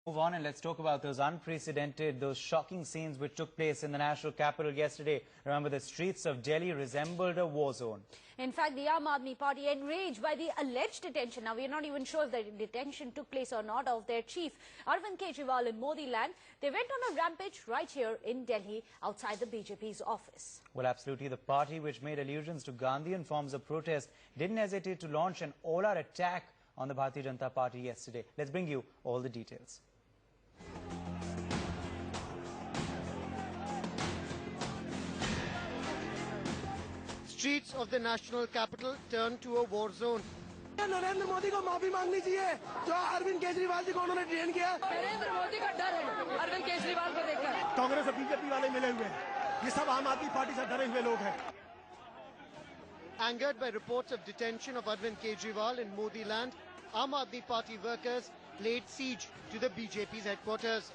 Move on and let's talk about those unprecedented, those shocking scenes which took place in the national capital yesterday. Remember, the streets of Delhi resembled a war zone. In fact, the Aam Aadmi Party, enraged by the alleged detention, now we are not even sure if the detention took place or not, of their chief, Arvind Kejriwal, in Modi land. They went on a rampage right here in Delhi, outside the BJP's office. Well, absolutely. The party, which made allusions to Gandhian forms of protest, didn't hesitate to launch an all-out attack on the Bharatiya Janata Party yesterday. Let's bring you all the details. Streets of the national capital turned to a war zone. Narendra Modi को माफी मांगनी चाहिए जो अरविंद केजरीवाल जी को उन्होंने detain किया। नरेंद्र मोदी का डर है अरविंद केजरीवाल को देखकर। कांग्रेस और बीजेपी वाले मिले हुए हैं, ये सब आम आदमी पार्टी से डरे हुए लोग हैं। Angered by reports of detention of Arvind Kejriwal in Modi land, Aam Aadmi Party workers laid siege to the BJP's headquarters.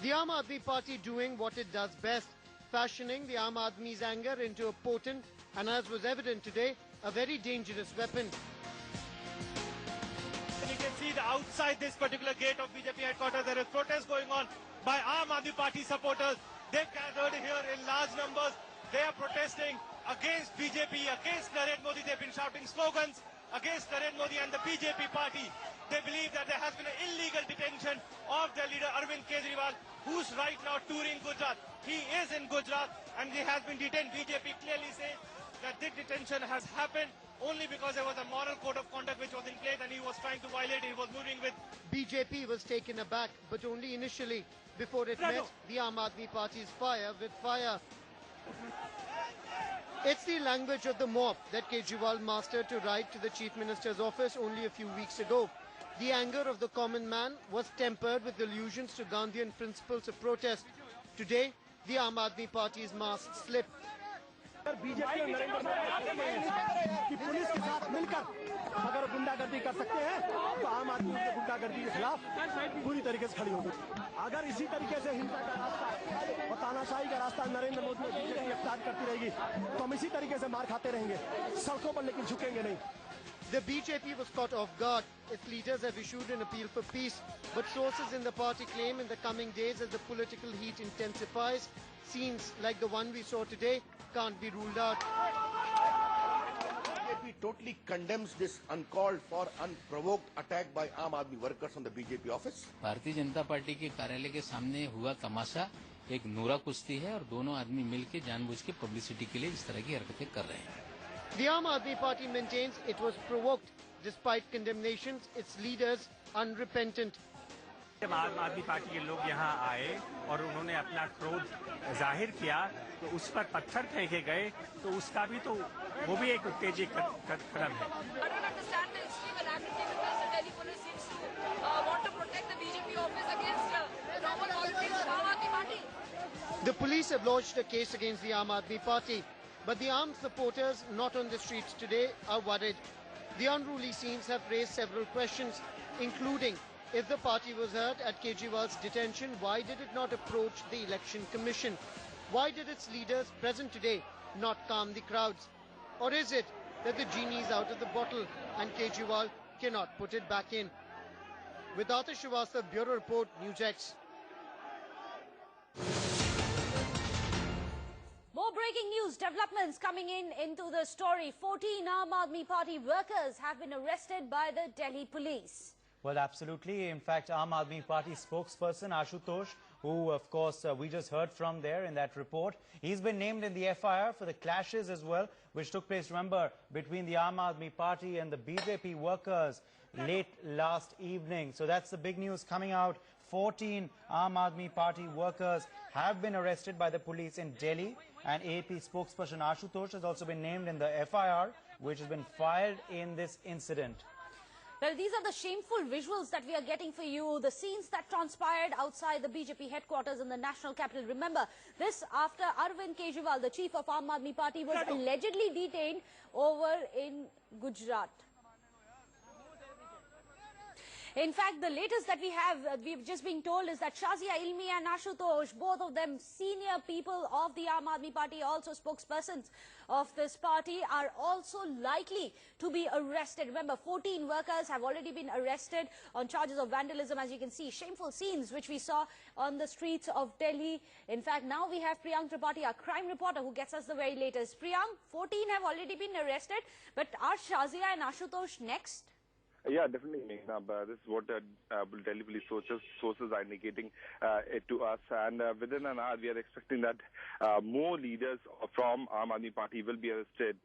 The Aam Aadmi Party doing what it does best, fashioning the Aam Aadmi's anger into a potent and, as was evident today, a very dangerous weapon. You can see that outside this particular gate of BJP headquarters, there is protest going on by Aam Aadmi Party supporters. They've gathered here in large numbers. They are protesting against BJP, against Narendra Modi. They've been shouting slogans against Narendra Modi and the BJP party. They believe that there has been an illegal detention of their leader Arvind Kejriwal, who's right now touring Gujarat. He is in Gujarat and he has been detained. BJP clearly says that this detention has happened only because there was a moral code of conduct which was in place and he was trying to violate it. He was moving with... BJP was taken aback, but only initially, before it met the Aam Aadmi Party's fire with fire. It's the language of the mob that Kejriwal mastered to write to the Chief Minister's office only a few weeks ago. The anger of the common man was tempered with allusions to Gandhian principles of protest. Today, the Aam Aadmi Party's mask slipped. BJP और नरेंद्र मोदी कि police के साथ मिलकर अगर गुंडागर्दी कर सकते हैं तो आम आदमी उनके गुंडागर्दी के खिलाफ पूरी तरीके से खड़ी होगी। अगर इसी तरीके से हिंसा का रास्ता और तानाशाही का रास्ता नरेंद्र मोदी और बीजेपी अख्तियार करती रहेगी तो हम इसी तरीके से मार खाते रहेंगे सड़कों पर, लेकिन झुकेंगे नहीं। The BJP was caught off guard. Its leaders have issued an appeal for peace, but sources in the party claim in the coming days, as the political heat intensifies, scenes like the one we saw today can't be ruled out. BJP totally condemns this uncalled for, unprovoked attack by Aam Aadmi workers on the BJP office. Bharatiya Janata party के कार्यालय के सामने हुआ तमाशा एक नूरा कुश्ती है और दोनों आदमी मिलकर जानबूझ के पब्लिसिटी के लिए इस तरह की हरकतें कर रहे हैं। The Aam Aadmi Party maintains it was provoked. Despite condemnations, its leaders unrepentant. जब आम आदमी पार्टी के लोग यहाँ आए और उन्होंने अपना क्रोध जाहिर किया तो उस पर पत्थर फेंके गए, तो उसका भी तो वो भी एक उत्तेजक कदम है। The police have lodged a case against the Aam Aadmi Party, but the armed supporters not on the streets today are worried. The unruly scenes have raised several questions, including if the party was hurt at Kejriwal's detention, why did it not approach the Election Commission? Why did its leaders present today not calm the crowds? Or is it that the genie is out of the bottle and Kejriwal cannot put it back in? With Atish Srivastava, Bureau Report, NewsX. More breaking news developments coming into the story. 14 Aam Aadmi Party workers have been arrested by the Delhi police. Well, absolutely. In fact, Aam Aadmi Party spokesperson Ashutosh, who of course we just heard from there in that report, he's been named in the FIR for the clashes as well, which took place, remember, between the Aam Aadmi Party and the BJP workers late last evening. So that's the big news coming out. 14 Aam Aadmi Party workers have been arrested by the police in Delhi, and AAP spokesperson Ashutosh has also been named in the FIR, which has been filed in this incident. Well, these are the shameful visuals that we are getting for you, the scenes that transpired outside the BJP headquarters in the national capital. Remember, this after Arvind Kejriwal, the chief of Aam Aadmi Party, was allegedly detained over in Gujarat. In fact, the latest that we've just been told is that Shazia Ilmi and Ashutosh, both of them senior people of the Aam Aadmi Party, also spokespersons of this party, are also likely to be arrested. Remember, 14 workers have already been arrested on charges of vandalism. As you can see, shameful scenes which we saw on the streets of Delhi. In fact, now we have Priyank Tripathi, our crime reporter, who gets us the very latest. Priyank, 14 have already been arrested, but are Shazia and Ashutosh next? Yeah, definitely, Meghna. This is what Delhi police sources are indicating to us. And within an hour, we are expecting that more leaders from Aam Aadmi Party will be arrested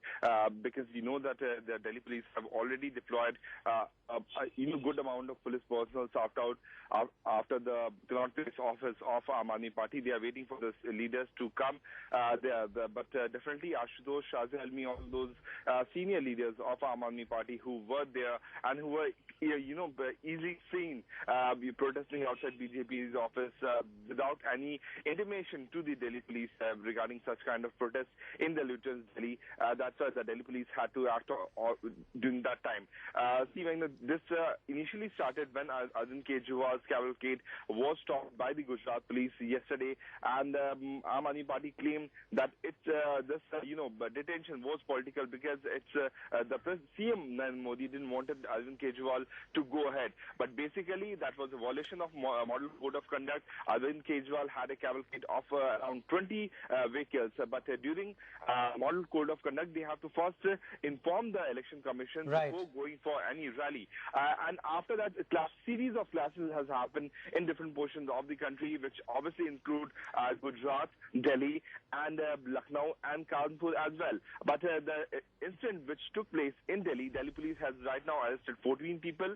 because we know that the Delhi police have already deployed a good amount of police personnel after the Connaught Place office of Aam Aadmi Party. They are waiting for the leaders to come there. But definitely, Ashutosh, Shazia Ilmi, all those senior leaders of Aam Aadmi Party who were there and who were, easily seen protesting outside BJP's office without any intimation to the Delhi police regarding such kind of protests in the Lieutenant Delhi. That's why the Delhi police had to act during that time. This initially started when Arvind Kejriwal's cavalcade was stopped by the Gujarat police yesterday, and Aam Aadmi Party claimed that detention was political because the CM Narendra Modi didn't want Arvind Kejriwal to go ahead. But basically, that was a violation of Model Code of Conduct. Arvind Kejriwal had a cavalcade of around 20 vehicles. But during Model Code of Conduct, they have to first inform the Election Commission before going for any rally. And after that, a series of clashes has happened in different portions of the country, which obviously include Gujarat, Delhi, and Lucknow and Kanpur as well. But the incident which took place in Delhi police has right now arrested 14 people.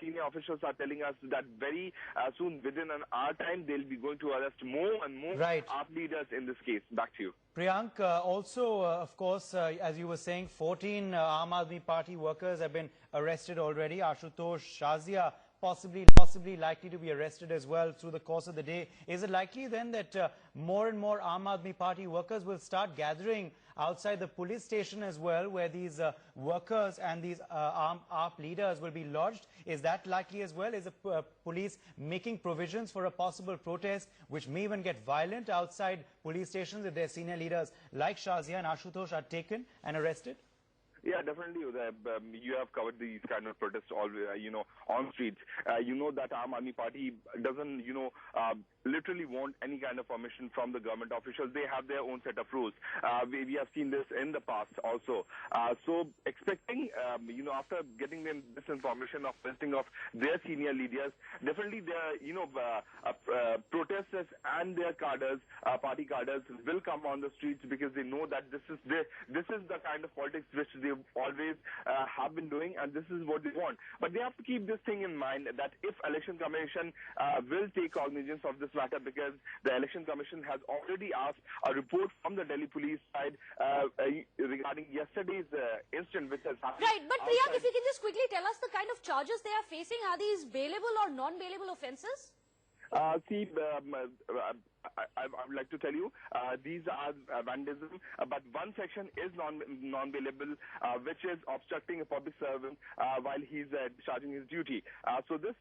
Senior officials are telling us that very soon, within an hour time, they'll be going to arrest more and more AAP leaders in this case. Back to you. Priyank, also, of course, as you were saying, 14 Aam Aadmi Party workers have been arrested already. Ashutosh, Shazia, possibly likely to be arrested as well through the course of the day. Is it likely then that more and more Aam Aadmi Party workers will start gathering outside the police station as well, where these workers and these AAP leaders will be lodged? Is that likely as well? Is the police making provisions for a possible protest which may even get violent outside police stations if their senior leaders like Shazia and Ashutosh are taken and arrested? Yeah, definitely. You have covered these kind of protests all, on streets. You know that Aam Aadmi Party doesn't, literally want any kind of permission from the government officials. They have their own set of rules. We have seen this in the past also. So expecting, after getting them this information of listing of their senior leaders, definitely protesters and their cadres, party cadres, will come on the streets because they know that this is the kind of politics which they always have been doing, and this is what they want. But they have to keep this thing in mind that if Election Commission will take cognizance of this matter, because the Election Commission has already asked a report from the Delhi police side regarding yesterday's incident which has happened. Right, but Priyank, if you can just quickly tell us the kind of charges they are facing. Are these bailable or non-bailable offences? I would like to tell you, these are vandalism, but one section is non-bailable, which is obstructing a public servant while he's discharging his duty. So this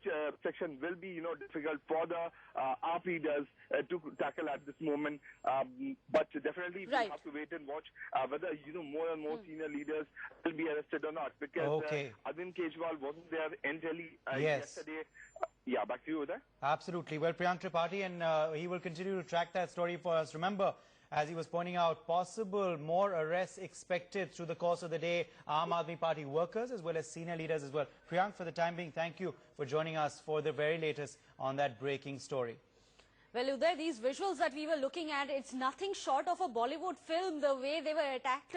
section will be, difficult for the AAP leaders to tackle at this moment. But definitely we have to wait and watch whether, more and more senior leaders will be arrested or not. Because Arvind Kejriwal wasn't there in Delhi yesterday. Yeah, back to you there. Absolutely. Well, Priyank Tripathi, and he will continue to track that story for us. Remember, as he was pointing out, possible more arrests expected through the course of the day. Aam Aadmi Party workers as well as senior leaders as well. Priyank, for the time being, thank you for joining us for the very latest on that breaking story. Well, Uday, these visuals that we were looking at, it's nothing short of a Bollywood film, the way they were attacked